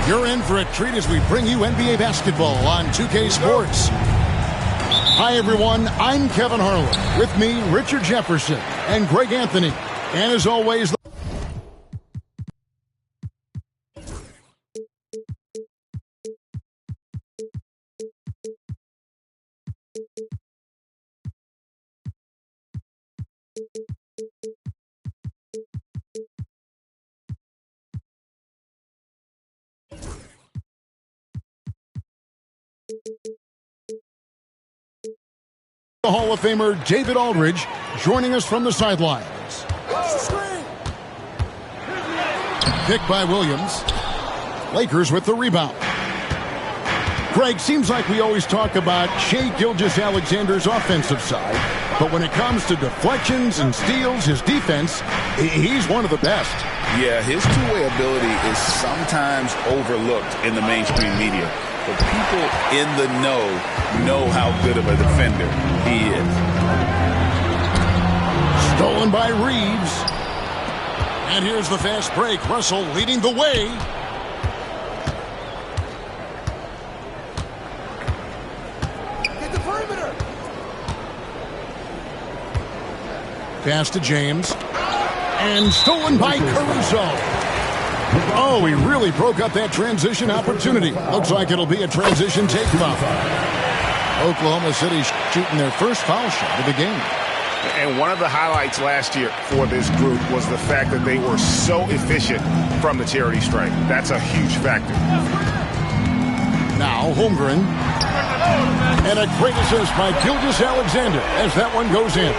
You're in for a treat as we bring you NBA basketball on 2K Sports. Hi, everyone. I'm Kevin Harlan. With me, Richard Jefferson and Greg Anthony. And as always, the Hall of Famer David Aldridge joining us from the sidelines. Picked by Williams. Lakers with the rebound. Greg, seems like we always talk about Shai Gilgeous-Alexander's offensive side, but when it comes to deflections and steals, his defense, he's one of the best. Yeah, his two-way ability is sometimes overlooked in the mainstream media. But people in the know how good of a defender he is. Stolen by Reeves. And here's the fast break. Russell leading the way. Get the perimeter. Pass to James. And stolen by Caruso. Oh, he really broke up that transition opportunity. Looks like it'll be a transition takeoff. Oklahoma City shooting their first foul shot of the game. And one of the highlights last year for this group was the fact that they were so efficient from the charity stripe. That's a huge factor. Now Holmgren. And a great assist by Gilgeous-Alexander as that one goes in.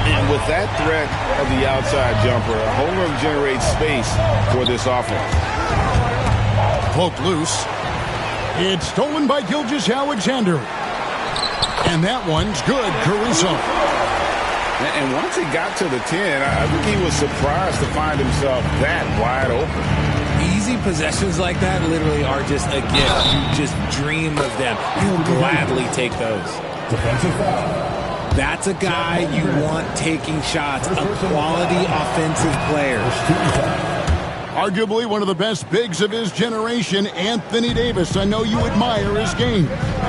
And with that threat of the outside jumper, Holmgren generates space for this offense. Poked loose. It's stolen by Gilgeous-Alexander. And that one's good, Caruso. And once he got to the 10, I think he was surprised to find himself that wide open. Easy possessions like that literally are just a gift. You just dream of them. You'll gladly take those. Defensive foul. That's a guy you want taking shots, a quality offensive player. Arguably one of the best bigs of his generation, Anthony Davis. I know you admire his game.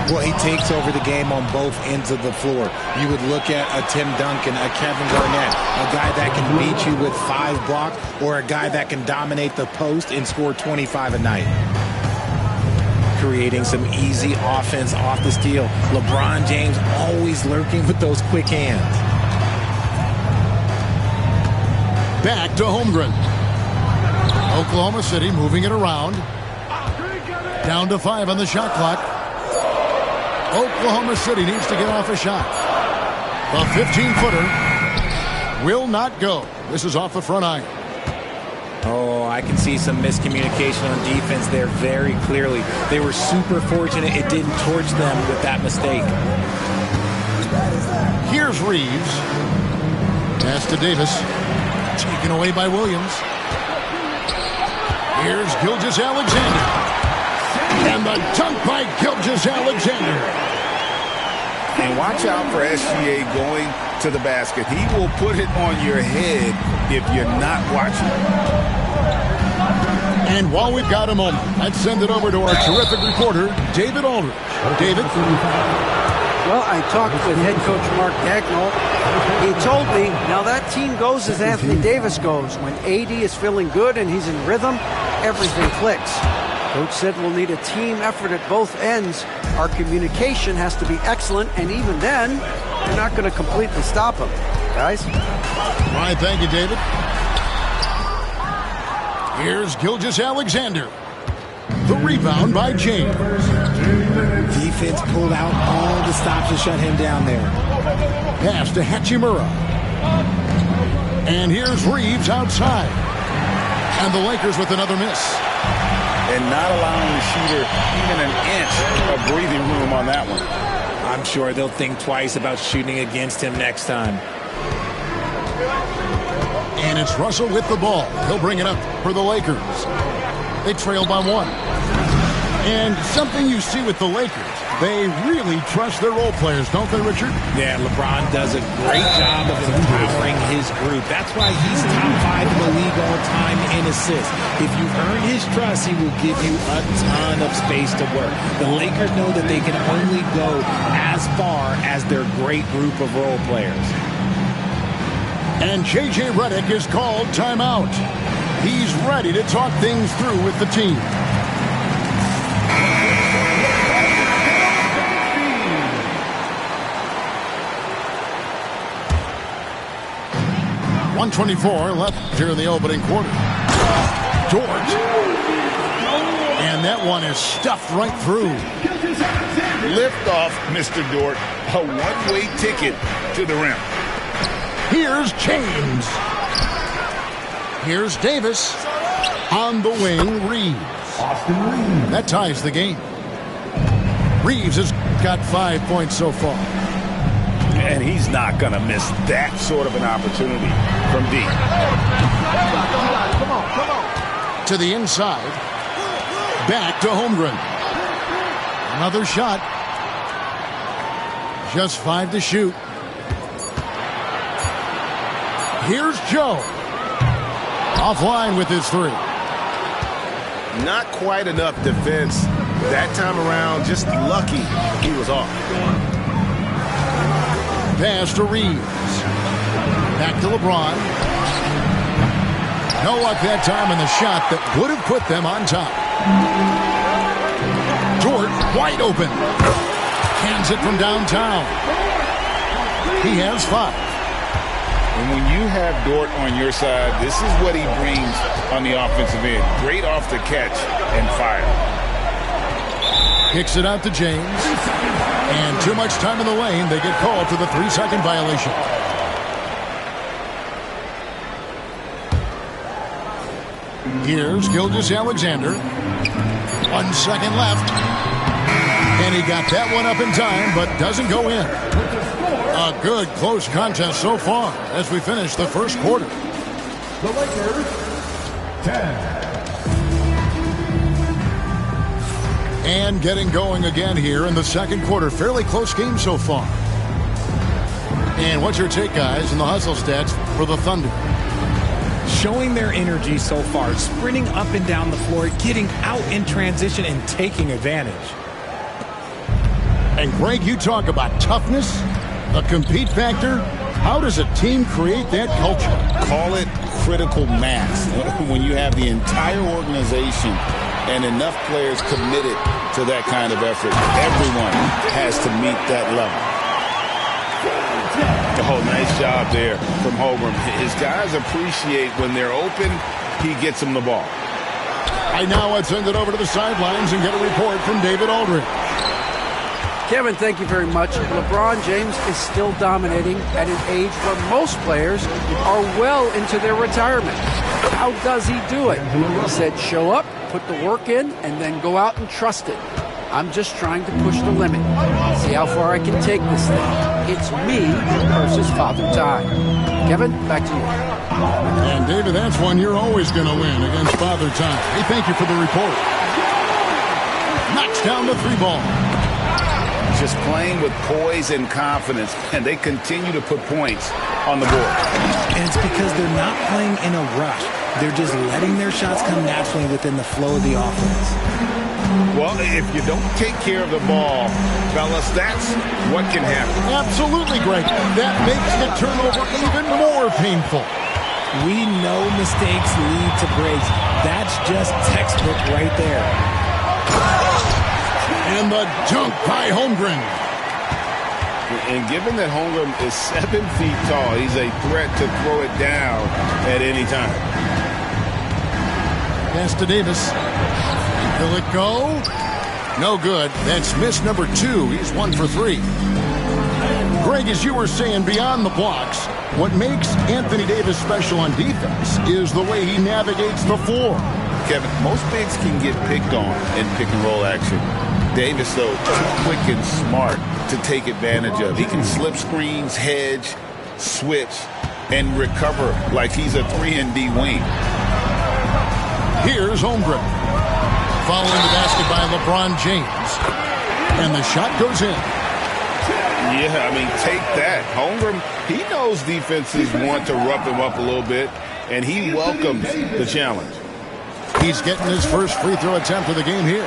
Well, he takes over the game on both ends of the floor. You would look at a Tim Duncan, a Kevin Garnett, a guy that can beat you with 5 blocks, or a guy that can dominate the post and score 25 a night. Creating some easy offense off the steal. LeBron James always lurking with those quick hands. Back to Holmgren. Oklahoma City moving it around. Down to 5 on the shot clock. Oklahoma City needs to get off a shot. The 15-footer will not go. This is off the front iron. Oh, I can see some miscommunication on defense there very clearly. They were super fortunate it didn't torch them with that mistake. Here's Reeves. Pass to Davis. Taken away by Williams. Here's Gilgeous-Alexander. And the dunk by Gilgeous-Alexander. And watch out for SGA going to the basket. He will put it on your head if you're not watching. And while we've got a moment, let's send it over to our terrific reporter, David Aldridge. David? Well, I talked with head coach Mark Dagnall. He told me, now that team goes as Anthony Davis goes. When AD is feeling good and he's in rhythm, everything clicks. Coach said we'll need a team effort at both ends. Our communication has to be excellent, and even then, you're not going to completely stop them. Guys? All right, thank you, David. Here's Gilgeous-Alexander. The rebound by James. Defense pulled out all the stops to shut him down there. Pass to Hachimura. And here's Reeves outside. And the Lakers with another miss. And not allowing the shooter even an inch of breathing room on that one. I'm sure they'll think twice about shooting against him next time. And it's Russell with the ball. He'll bring it up for the Lakers. They trail by 1. And something you see with the Lakers, they really trust their role players, don't they, Richard? Yeah, LeBron does a great job of empowering his group. That's why he's top 5 in the league all time in assists. If you earn his trust, he will give you a ton of space to work. The Lakers know that they can only go as far as their great group of role players. And J.J. Redick is called timeout. He's ready to talk things through with the team. .124 left here in the opening quarter. Dort. And that one is stuffed right through. Lift off, Mr. Dort. A one-way ticket to the rim. Here's James. Here's Davis. On the wing, Reeves. That ties the game. Reeves has got 5 points so far. And he's not going to miss that sort of an opportunity from deep. Come on. To the inside. Back to Holmgren. Another shot. Just 5 to shoot. Here's Joe. Offline with his 3. Not quite enough defense that time around. Just lucky he was off. Pass to Reeves. Back to LeBron. No luck that time in the shot that would have put them on top. Dort wide open. Hands it from downtown. He has 5. And when you have Dort on your side, this is what he brings on the offensive end. Great off the catch and fire. Kicks it out to James. And too much time in the lane. They get called for the 3-second violation. Here's Gilgeous-Alexander. 1 second left. And he got that one up in time, but doesn't go in. A good close contest so far as we finish the first quarter. The Lakers, 10. And getting going again here in the second quarter. Fairly close game so far. And what's your take, guys, in the hustle stats for the Thunder? Showing their energy so far, sprinting up and down the floor, getting out in transition and taking advantage. And Greg, you talk about toughness, a compete factor. How does a team create that culture? Call it critical mass. When you have the entire organization and enough players committed to that kind of effort, everyone has to meet that level. Oh, nice job there from Holmgren. His guys appreciate when they're open, he gets them the ball. I now let's send it over to the sidelines and get a report from David Aldridge. Kevin, thank you very much. LeBron James is still dominating at an age where most players are well into their retirement. How does he do it? He said show up, put the work in, and then go out and trust it. I'm just trying to push the limit. See how far I can take this thing. It's me versus Father Time. Kevin, back to you. And David, that's one you're always going to win against Father Time. Hey, thank you for the report. Knocks down the 3-ball. Just playing with poise and confidence, and they continue to put points on the board. And it's because they're not playing in a rush. They're just letting their shots come naturally within the flow of the offense. Well, if you don't take care of the ball, fellas, that's what can happen. Absolutely, Greg. That makes the turnover even more painful. We know mistakes lead to breaks. That's just textbook right there. And the dunk by Holmgren. And given that Holmgren is 7 feet tall, he's a threat to throw it down at any time. Pass to Davis. Will it go? No good. That's miss number 2. He's 1 for 3. Greg, as you were saying, beyond the blocks, what makes Anthony Davis special on defense is the way he navigates the floor. Kevin, most bigs can get picked on in pick-and-roll action. Davis, though, too quick and smart to take advantage of. He can slip screens, hedge, switch, and recover like he's a 3-and-D wing. Here's Holmgren. Following the basket by LeBron James. And the shot goes in. Yeah, I mean, take that. Holmgren, he knows defenses want to rough him up a little bit, and he welcomes the challenge. He's getting his first free throw attempt of the game here.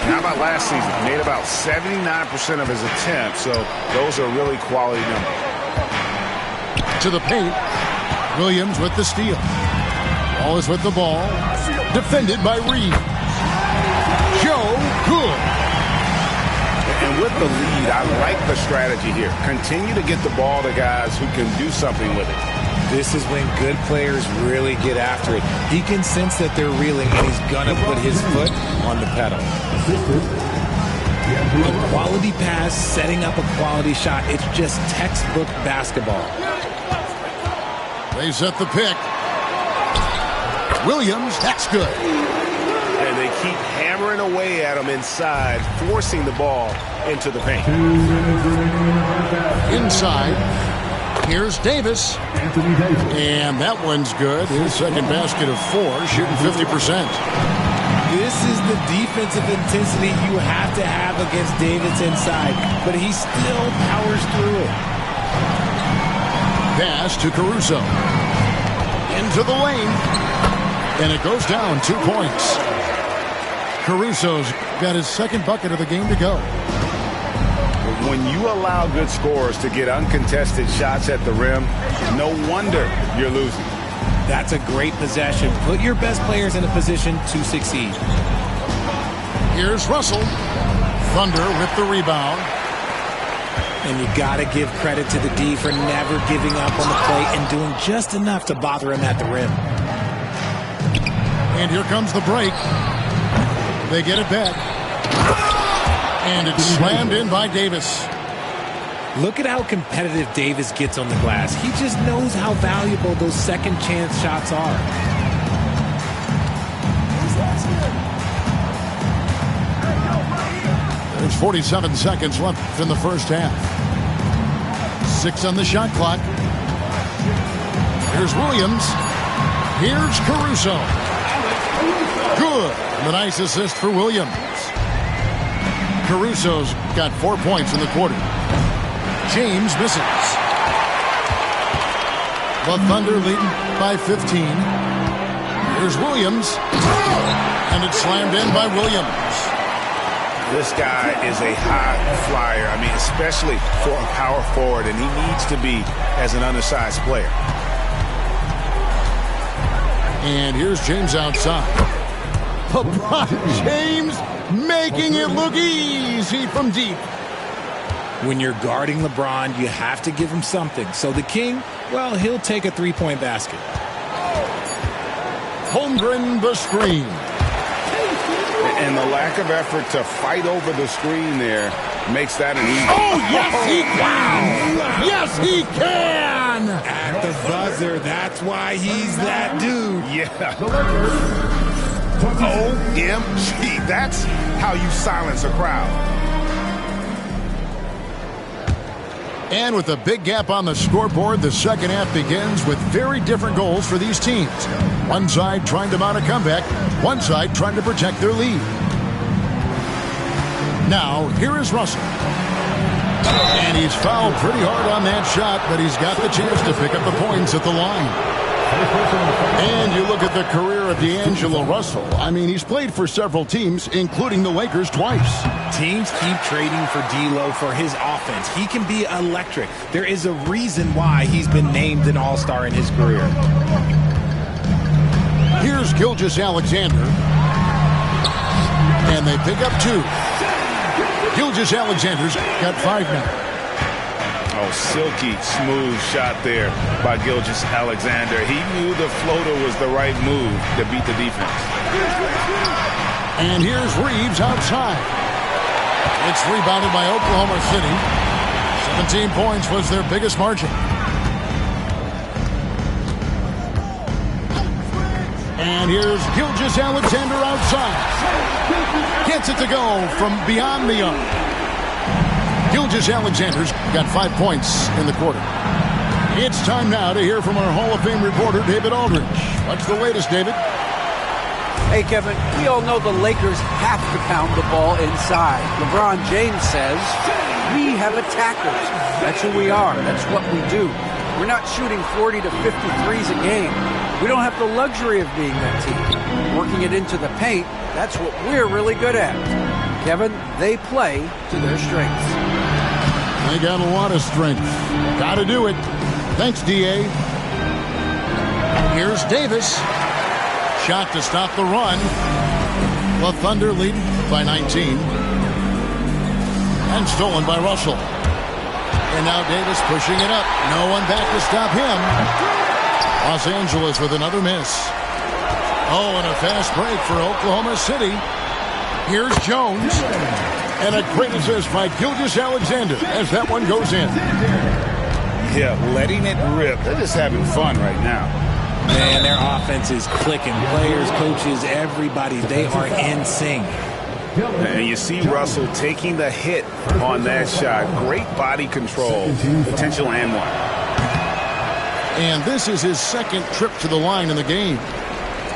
How about last season? He made about 79% of his attempts, so those are really quality numbers. To the paint. Williams with the steal. Ball is with the ball. Defended by Reed. Joe Good. And with the lead, I like the strategy here. Continue to get the ball to guys who can do something with it. This is when good players really get after it. He can sense that they're reeling, and he's going to put his foot on the pedal. A quality pass, setting up a quality shot. It's just textbook basketball. They set the pick. Williams, that's good. And they keep hammering away at him inside, forcing the ball into the paint. Inside. Here's Davis. And that one's good. His second basket of 4, shooting 50%. This is the defensive intensity you have to have against Davis inside, but he still powers through it. Pass to Caruso. Into the lane. And it goes down 2 points. Caruso's got his second bucket of the game to go. When you allow good scorers to get uncontested shots at the rim, no wonder you're losing. That's a great possession. Put your best players in a position to succeed. Here's Russell. Thunder with the rebound. And you got to give credit to the D for never giving up on the play and doing just enough to bother him at the rim. And here comes the break. They get it back. And it's slammed in by Davis. Look at how competitive Davis gets on the glass. He just knows how valuable those second chance shots are. There's 47 seconds left in the first half. 6 on the shot clock. Here's Williams. Here's Caruso. Good. The nice assist for Williams. Caruso's got 4 points in the quarter. James misses. The Thunder leading by 15. Here's Williams. And it's slammed in by Williams. This guy is a high flyer. I mean, especially for a power forward, and he needs to be as an undersized player. And here's James outside. LeBron James making it look easy from deep. When you're guarding LeBron, you have to give him something. So the King, well, he'll take a three-point basket. Holmgren the screen. And the lack of effort to fight over the screen there makes that an easy. Oh, yes, he can! Yes, he can! At the buzzer, that's why he's that dude. Yeah. Oh, MG, that's how you silence a crowd. And with a big gap on the scoreboard, the second half begins with very different goals for these teams. One side trying to mount a comeback, one side trying to protect their lead. Now, here is Russell. And he's fouled pretty hard on that shot, but he's got the chance to pick up the points at the line. And you look at the career of D'Angelo Russell. I mean, he's played for several teams, including the Lakers twice. Teams keep trading for D'Lo for his offense. He can be electric. There is a reason why he's been named an all-star in his career. Here's Gilgeous-Alexander. And they pick up 2. Gilgeous-Alexander's got 5 now. Oh, silky smooth shot there by Gilgeous-Alexander. He knew the floater was the right move to beat the defense. And here's Reeves outside. It's rebounded by Oklahoma City. 17 points was their biggest margin. And here's Gilgeous-Alexander outside. Gets it to go from beyond the arc. Gilgeous-Alexander's got 5 points in the quarter. It's time now to hear from our Hall of Fame reporter, David Aldridge. What's the latest, David? Hey, Kevin, we all know the Lakers have to pound the ball inside. LeBron James says, we have attackers. That's who we are. That's what we do. We're not shooting 40 to 50 threes a game. We don't have the luxury of being that team. Working it into the paint, that's what we're really good at. Kevin, they play to their strengths. They got a lot of strength. Got to do it. Thanks, D.A. Here's Davis. Shot to stop the run. The Thunder lead by 19. And stolen by Russell. And now Davis pushing it up. No one back to stop him. Los Angeles with another miss. Oh, and a fast break for Oklahoma City. Here's Jones. And a great assist by Gilgeous-Alexander as that one goes in. Yeah, letting it rip. They're just having fun right now. Man, their offense is clicking. Players, coaches, everybody, they are in sync. And you see Russell taking the hit on that shot. Great body control, potential and one. And this is his second trip to the line in the game.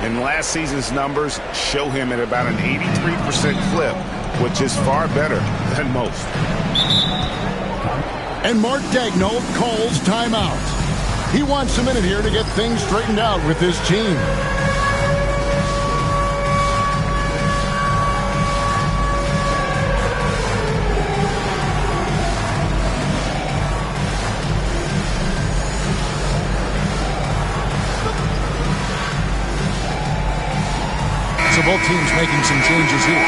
And last season's numbers show him at about an 83% clip, which is far better than most. And Mark Daigneault calls timeout. He wants a minute here to get things straightened out with his team. So both teams making some changes here.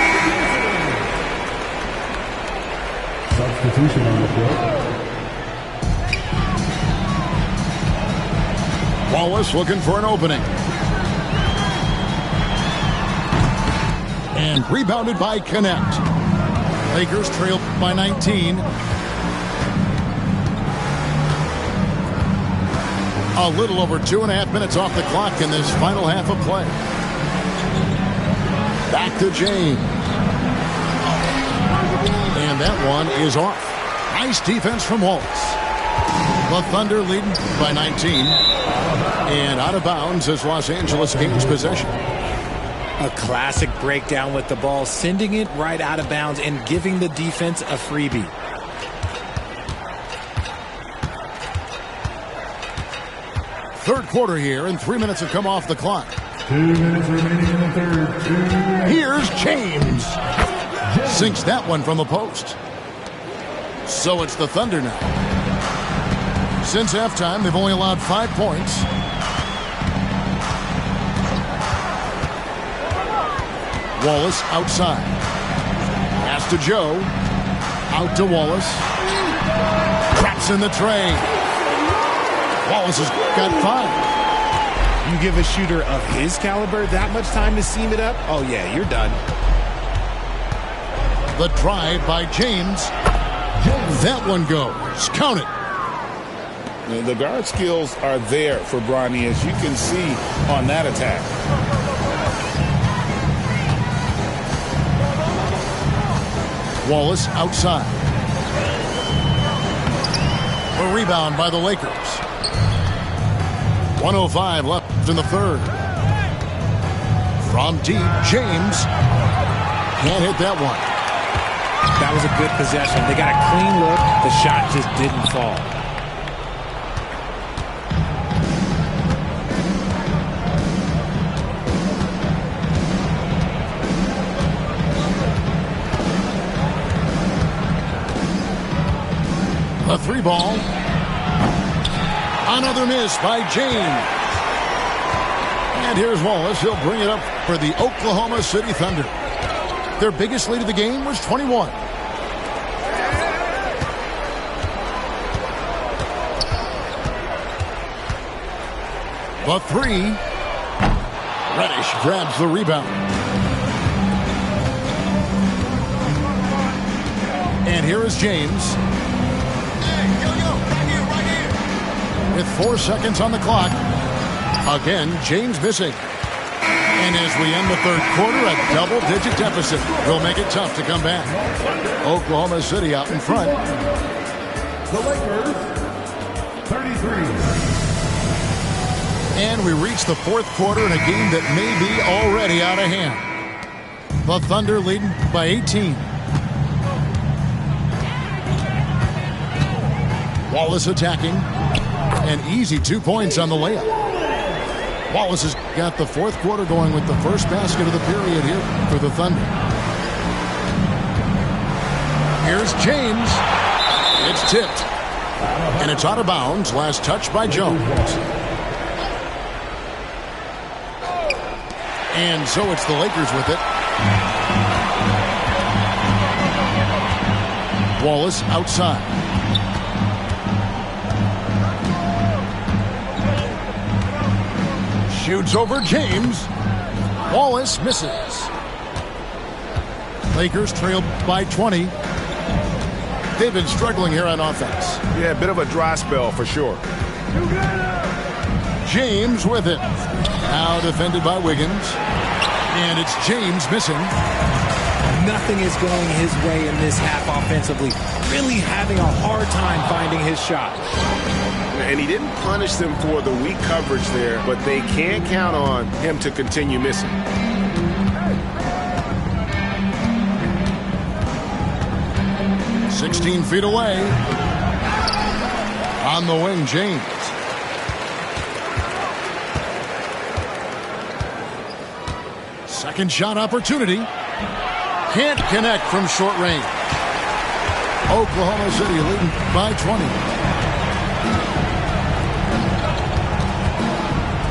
Substitution on the field. Wallace looking for an opening. And rebounded by Connect. Lakers trail by 19. A little over 2.5 minutes off the clock in this final half of play. Back to James. And that one is off. Nice defense from Wallace. The Thunder leading by 19. And out of bounds as Los Angeles gains possession. A classic breakdown with the ball, sending it right out of bounds and giving the defense a freebie. Third quarter here, and 3 minutes have come off the clock. 2 minutes remaining in the third. Here's James. Sinks that one from the post. So it's the Thunder now. Since halftime, they've only allowed 5 points. Wallace outside. Pass to Joe. Out to Wallace. Traps in the tray. Wallace has got 5. You give a shooter of his caliber that much time to seam it up? Oh, yeah, you're done. The drive by James. That one goes. Count it. The guard skills are there for Bronny, as you can see on that attack. Wallace outside. A rebound by the Lakers. 1:05 left in the third. From deep, James can't hit that one. That was a good possession. They got a clean look. The shot just didn't fall. A three ball. Another miss by James. And here's Wallace. He'll bring it up for the Oklahoma City Thunder. Their biggest lead of the game was 21. The three. Reddish grabs the rebound. And here is James. With 4 seconds on the clock. Again, James missing. And as we end the third quarter, a double-digit deficit will make it tough to come back. Oklahoma City out in front. The Lakers, 33. And we reach the fourth quarter in a game that may be already out of hand. The Thunder leading by 18. Wallace attacking. An easy 2 points on the layup. Wallace has got the fourth quarter going with the first basket of the period here for the Thunder. Here's James. It's tipped. And it's out of bounds. Last touch by Jones. And so it's the Lakers with it. Wallace outside. Shoots over James. Wallace misses. Lakers trail by 20. They've been struggling here on offense. Yeah, a bit of a dry spell for sure. James with it. Now defended by Wiggins. And it's James missing. Nothing is going his way in this half offensively. Really having a hard time finding his shot. And he didn't punish them for the weak coverage there, but they can't count on him to continue missing. Hey. 16 feet away. On the wing, James. Second shot opportunity. Can't connect from short range. Oklahoma City leading by 20.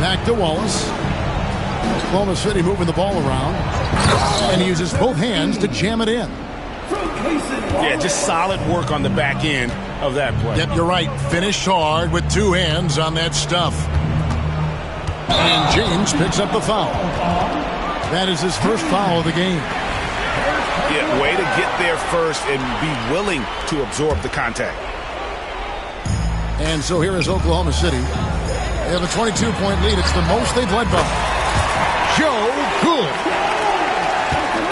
Back to Wallace. Oklahoma City moving the ball around. And he uses both hands to jam it in. Yeah, just solid work on the back end of that play. Yep, you're right. Finished hard with two hands on that stuff. And James picks up the foul. That is his first foul of the game. Yeah, way to get there first and be willing to absorb the contact. And so here is Oklahoma City. They have a 22-point lead. It's the most they've led by. Joe Good.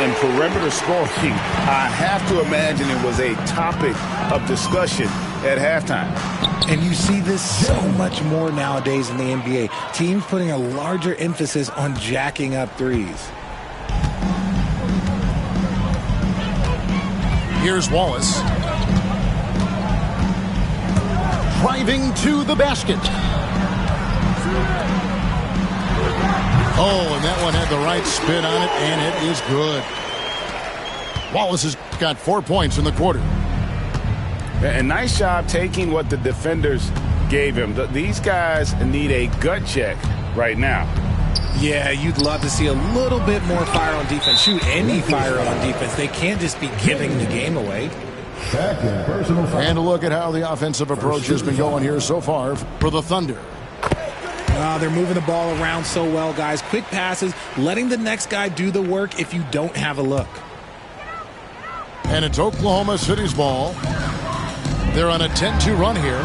And perimeter scoring, I have to imagine it was a topic of discussion at halftime. And you see this so much more nowadays in the NBA. Teams putting a larger emphasis on jacking up threes. Here's Wallace. Driving to the basket. Oh, and that one had the right spin on it, and it is good. Wallace has got 4 points in the quarter. And nice job taking what the defenders gave him. These guys need a gut check right now. Yeah, you'd love to see a little bit more fire on defense. Shoot, any fire on defense. They can't just be giving the game away. And a look at how the offensive approach has been going here so far for the Thunder. They're moving the ball around so well, guys. Quick passes, letting the next guy do the work if you don't have a look. And it's Oklahoma City's ball. They're on a 10-2 run here.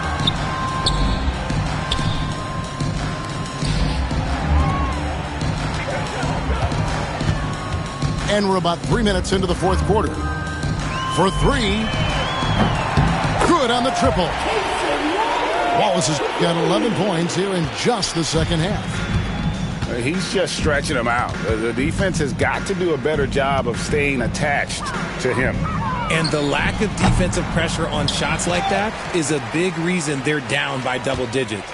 And we're about 3 minutes into the fourth quarter. for three. Good on the triple. Wallace has got 11 points here in just the second half. He's just stretching them out. The defense has got to do a better job of staying attached to him. And the lack of defensive pressure on shots like that is a big reason they're down by double digits.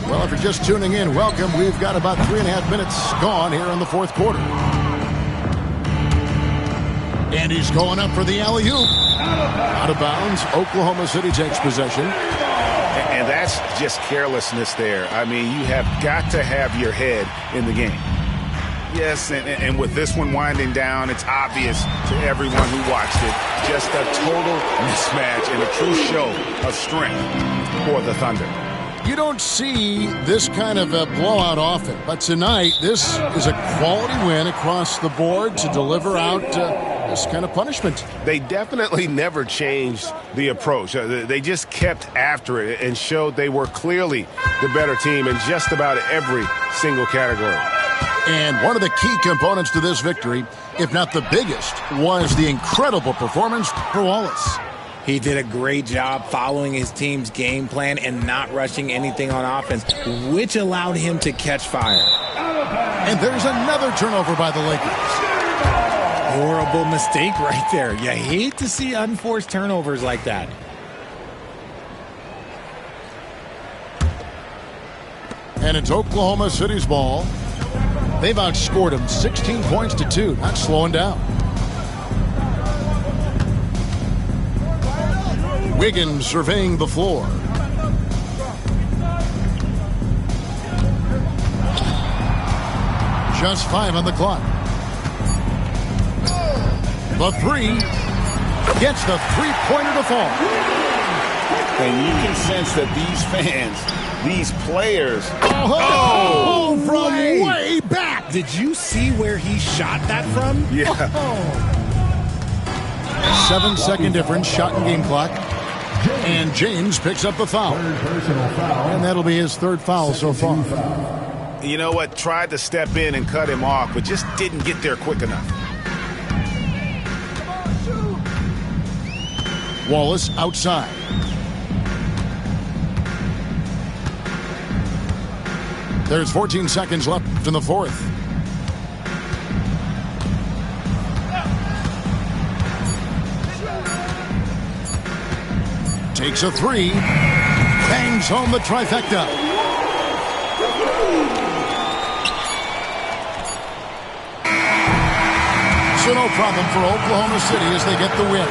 Well, if you're just tuning in, welcome. We've got about 3.5 minutes gone here in the fourth quarter. And he's going up for the alley-oop. Out of bounds. Oklahoma City takes possession. And that's just carelessness there. I mean, you have got to have your head in the game. Yes, and with this one winding down, it's obvious to everyone who watched it. Just a total mismatch and a true show of strength for the Thunder. You don't see this kind of a blowout often, but tonight this is a quality win across the board to deliver out this kind of punishment. They definitely never changed the approach. They just kept after it and showed they were clearly the better team in just about every single category. And one of the key components to this victory, if not the biggest, was the incredible performance for Wallace. He did a great job following his team's game plan and not rushing anything on offense, which allowed him to catch fire. And there's another turnover by the Lakers. Horrible mistake right there. You hate to see unforced turnovers like that. And it's Oklahoma City's ball. They've outscored them 16 points to 2. Not slowing down. Wiggins surveying the floor. Just 5 on the clock. The three gets the three-pointer to fall. And you can sense that these fans, these players... Oh, from way back. Did you see where he shot that from? Yeah. 7-second difference, shot and game clock. And James picks up the foul. And that'll be his third foul so far. You know what? Tried to step in and cut him off, but just didn't get there quick enough. Wallace outside. There's 14 seconds left in the fourth. Takes a three. Bangs home the trifecta. So no problem for Oklahoma City as they get the win.